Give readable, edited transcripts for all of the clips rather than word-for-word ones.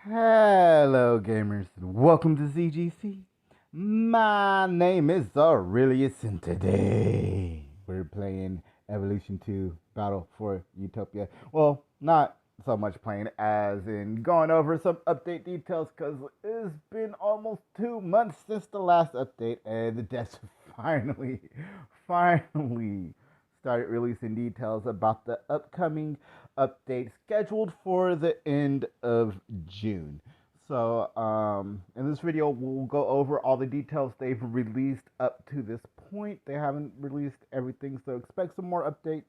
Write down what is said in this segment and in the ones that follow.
Hello, gamers, and welcome to ZGC. My name is Aurelius, and today we're playing Evolution 2 Battle for Utopia. Well, not so much playing as in going over some update details because it's been almost 2 months since the last update, and the devs finally started releasing details about the upcoming update scheduled for the end of June. So, in this video, we'll go over all the details they've released up to this point. They haven't released everything, so expect some more update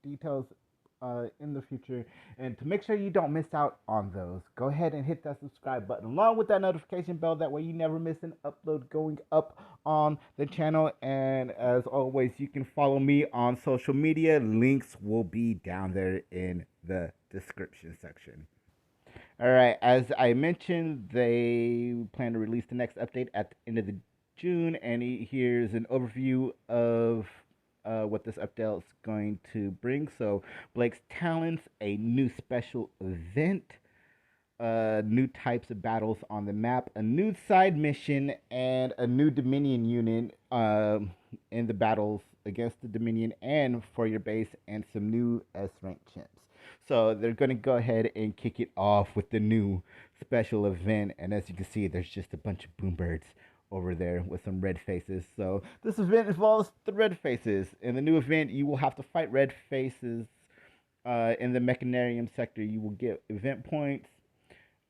details in the future. And to make sure you don't miss out on those, go ahead and hit that subscribe button along with that notification bell. That way you never miss an upload going up on the channel. And as always, you can follow me on social media. Links will be down there in the description section. All right, as I mentioned, they plan to release the next update at the end of the June, and here's an overview of what this update is going to bring. So, Blake's Talents, a new special event, new types of battles on the map, a new side mission, and a new Dominion unit in the battles against the Dominion and for your base, and some new S rank champs. So they're going to go ahead and kick it off with the new special event. And as you can see, there's just a bunch of boombirds over there with some red faces. So this event involves the red faces. In the new event, you will have to fight red faces in the Mechanarium sector. You will get event points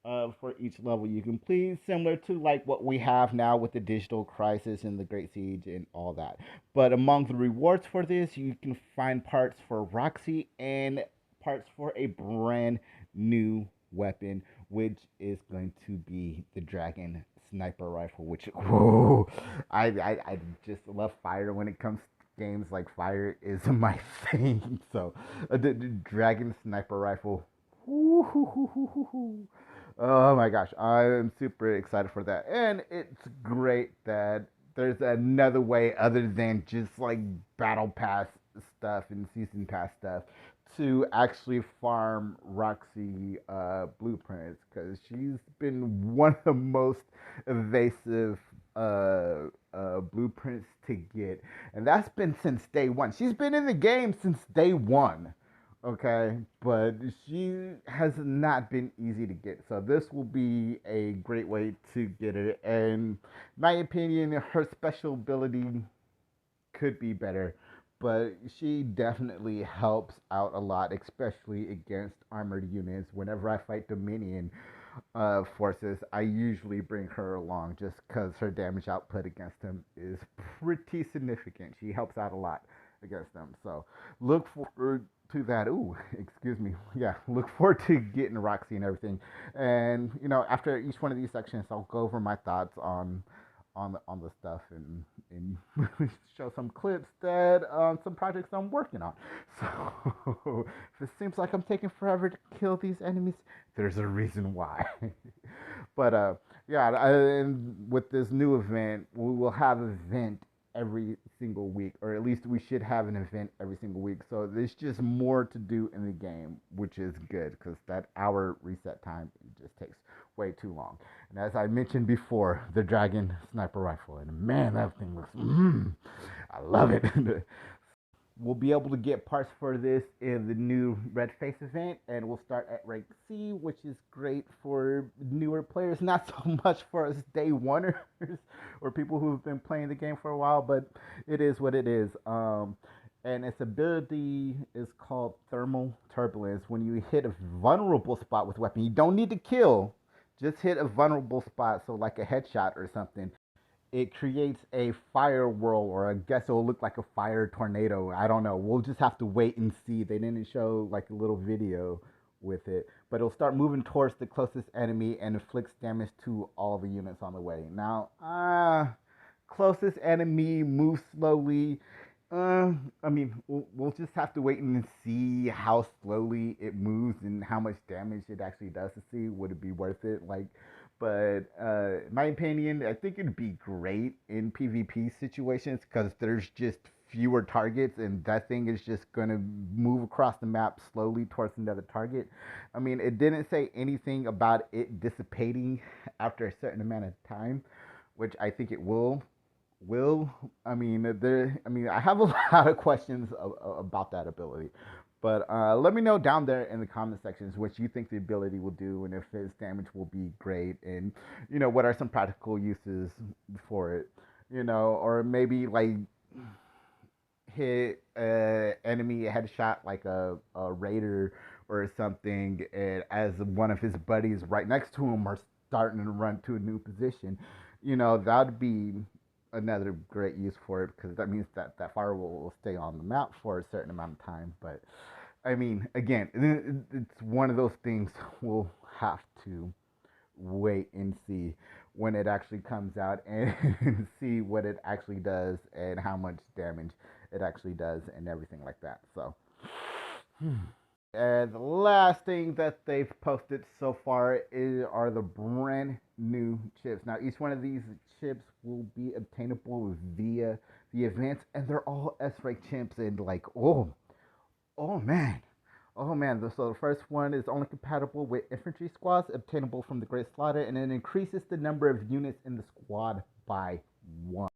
for each level you complete, similar to like what we have now with the Digital Crisis and the Great Siege and all that. But among the rewards for this, you can find parts for Roxy and parts for a brand new weapon, which is going to be the Dragon Sniper Rifle, which whoa, I just love fire when it comes to games. Like fire is my thing. So the Dragon Sniper Rifle. Oh my gosh, I'm super excited for that. And it's great that there's another way other than just like battle pass stuff and season pass stuff to actually farm Roxy blueprints, because she's been one of the most evasive blueprints to get, and that's been since day one. She's been in the game since day one, okay, but she has not been easy to get. So this will be a great way to get it. And my opinion, her special ability could be better, but she definitely helps out a lot, especially against armored units. Whenever I fight Dominion forces, I usually bring her along just because her damage output against them is pretty significant. She helps out a lot against them. So look forward to that. Ooh, excuse me. Yeah, look forward to getting Roxy and everything. And after each one of these sections, I'll go over my thoughts on the stuff, and show some clips that some projects I'm working on. So if it seems like I'm taking forever to kill these enemies, there's a reason why. But yeah, and with this new event, we will have an event every single week, or at least we should have an event every single week. So there's just more to do in the game, which is good because that hour reset time just takes way too long. And as I mentioned before, the Dragon Sniper Rifle, and man, that thing looks, I love it. We'll be able to get parts for this in the new Red Face event, and we'll start at rank C, which is great for newer players, not so much for us day oneers or people who've been playing the game for a while, but it is what it is. And its ability is called Thermal Turbulence. When you hit a vulnerable spot with a weapon, you don't need to kill, just hit a vulnerable spot, so like a headshot or something, it creates a fire whirl, or I guess it'll look like a fire tornado. I don't know. We'll just have to wait and see. They didn't show like a little video with it, but it'll start moving towards the closest enemy and inflicts damage to all the units on the way. Now, closest enemy moves slowly. I mean, we'll just have to wait and see how slowly it moves and how much damage it actually does to see would it be worth it. Like, but in my opinion, I think it'd be great in PvP situations because there's just fewer targets, and that thing is just going to move across the map slowly towards another target. I mean, it didn't say anything about it dissipating after a certain amount of time, which I think it will. I mean, I have a lot of questions about that ability, but let me know down there in the comment sections what you think the ability will do, and if its damage will be great, and what are some practical uses for it, or maybe like hit enemy headshot like a raider or something, and as one of his buddies right next to him are starting to run to a new position, that'd be another great use for it, because that means that firewall will stay on the map for a certain amount of time. But I mean, again, it's one of those things we'll have to wait and see when it actually comes out, and see what it actually does and how much damage it actually does and everything like that. So, and the last thing that they've posted so far are the brand new chips. Now, each one of these chips will be obtainable via the events, and they're all S-rank chips. And like, oh man, oh man. So the first one is only compatible with infantry squads, obtainable from the Great Slaughter, and it increases the number of units in the squad by 1.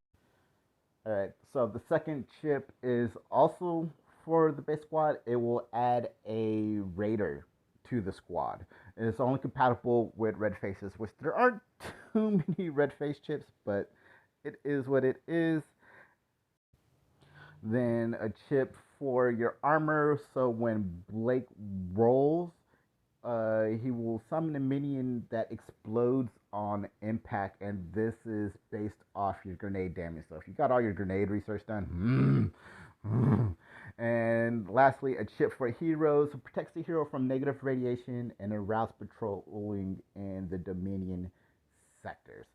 All right. So the second chip is also for the base squad. It will add a raider to the squad. And it's only compatible with red faces, which there aren't too many red face chips, but it is what it is. Then a chip for your armor. So when Blake rolls, he will summon a minion that explodes on impact, and this is based off your grenade damage. So if you got all your grenade research done, and lastly, a chip for heroes who protects the hero from negative radiation and allows patrolling in the Dominion sectors.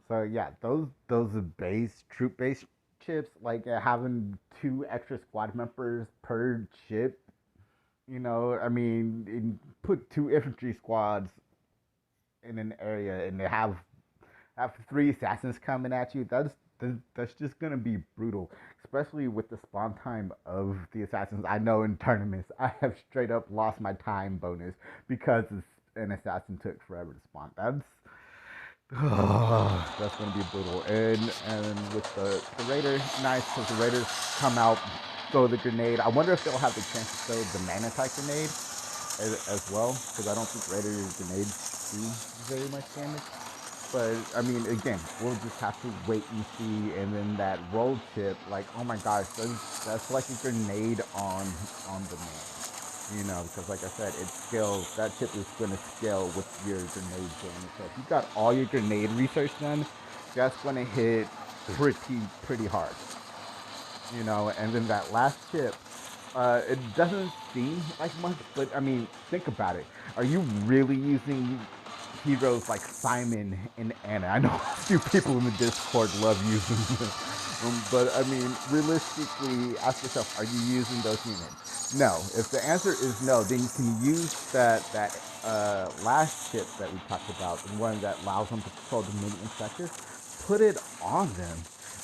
So yeah, those base troop based chips, like having 2 extra squad members per chip. I mean, put 2 infantry squads in an area, and they have 3 assassins coming at you. That's just gonna be brutal, especially with the spawn time of the assassins. I know in tournaments I have straight up lost my time bonus because an assassin took forever to spawn. That's gonna be brutal. And with the raider, nice, because the raiders come out, throw the grenade. I wonder if they'll have the chance to throw the magnetic grenade as well, because I don't think raider grenades do very much damage. But I mean, again, we'll just have to wait and see. And then that roll chip, like, oh my gosh, that's like a grenade on demand. Because like I said, it scales. That chip is going to scale with your grenade damage. So if you got all your grenade research done, that's going to hit pretty hard. And then that last chip, it doesn't seem like much, but I mean, think about it. Are you really using heroes like Simon and Anna? I know a few people in the Discord love using them, but I mean, realistically, ask yourself: are you using those units? No. If the answer is no, then you can use that last chip that we talked about, the one that allows them to control the minion sectors. Put it on them,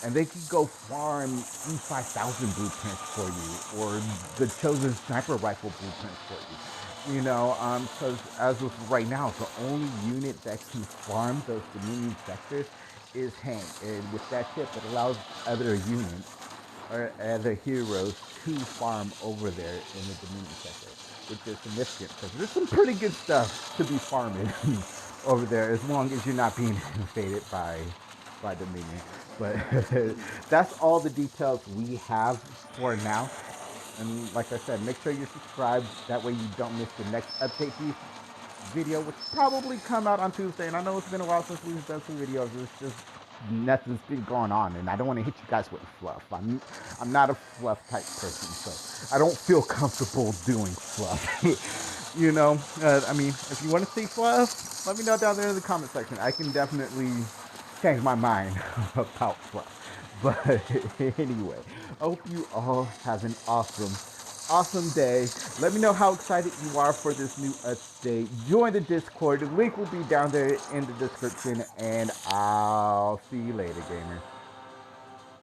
and they can go farm E5000 blueprints for you, or the chosen sniper rifle blueprints for you. Because as of right now, the only unit that can farm those Dominion sectors is Hank, and with that chip, it allows other units or other heroes to farm over there in the Dominion sector, which is significant because there's some pretty good stuff to be farming over there, as long as you're not being invaded by Dominion. But that's all the details we have for now. And like I said, make sure you're subscribed. That way you don't miss the next update video, which probably come out on Tuesday. And I know it's been a while since we've done some videos. It's just nothing's been going on, and I don't want to hit you guys with fluff. I'm not a fluff type person, so I don't feel comfortable doing fluff. I mean, if you want to see fluff, let me know down there in the comment section. I can definitely change my mind about fluff. But anyway, I hope you all have an awesome day. Let me know how excited you are for this new update. Join the Discord. The link will be down there in the description, and I'll see you later, gamers.